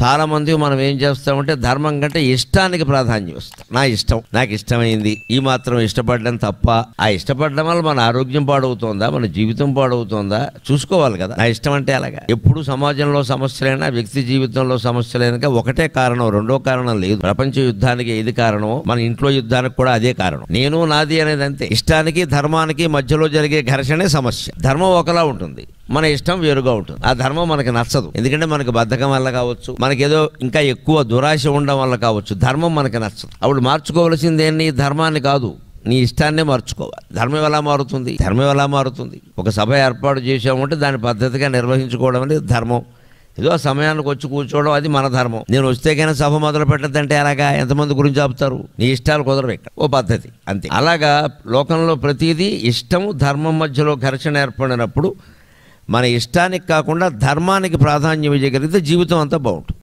చాలా మంది మనం ఏం చేస్తామంటే ధర్మం కంటే ఇష్టానికి ప్రాధాన్యం ఇస్తాం. నా ఇష్టం, నాకు ఇష్టమైంది, ఈ మాత్రం ఇష్టపడడం తప్ప. ఆ ఇష్టపడడం వల్ల మన ఆరోగ్యం పాడవుతోందా, మన జీవితం పాడవుతోందా చూసుకోవాలి కదా. నా ఇష్టం అంటే అలాగా. ఎప్పుడు సమాజంలో సమస్యలైనా, వ్యక్తి జీవితంలో సమస్యలైనా ఒకటే కారణం, రెండో కారణం లేదు. ప్రపంచ యుద్ధానికి ఏది కారణమో మన ఇంట్లో యుద్ధానికి కూడా అదే కారణం. నేను నాది అనేది అంతే. ఇష్టానికి ధర్మానికి మధ్యలో జరిగే ఘర్షణే సమస్య. ధర్మం ఒకలా ఉంటుంది, మన ఇష్టం వేరుగా ఉంటుంది. ఆ ధర్మం మనకి నచ్చదు, ఎందుకంటే మనకి బద్ధకం వల్ల కావచ్చు, మనకేదో ఇంకా ఎక్కువ దురాశ ఉండడం వల్ల కావచ్చు. ధర్మం మనకి నచ్చదు. అప్పుడు మార్చుకోవలసింది ఏంటి? ధర్మాన్ని కాదు, నీ ఇష్టాన్నే మార్చుకోవాలి. ధర్మం ఎలా మారుతుంది? ధర్మం ఎలా మారుతుంది? ఒక సభ ఏర్పాటు చేసామంటే దాని పద్ధతిగా నిర్వహించుకోవడం అనేది ధర్మం. ఏదో ఆ సమయానికి వచ్చి కూర్చోవడం అది మన ధర్మం. నేను వస్తే కానీ సభ మొదలు పెట్టద్దంటే అలాగా ఎంతమంది గురించి ఆపుతారు? నీ ఇష్టాలు కుదరవు ఇక్కడ, ఓ పద్ధతి అంతే. అలాగా లోకంలో ప్రతిదీ ఇష్టం ధర్మం మధ్యలో ఘర్షణ ఏర్పడినప్పుడు మన ఇష్టానికి కాకుండా ధర్మానికి ప్రాధాన్యం ఇవ్వగలిగితే జీవితం అంతా బాగుంటుంది.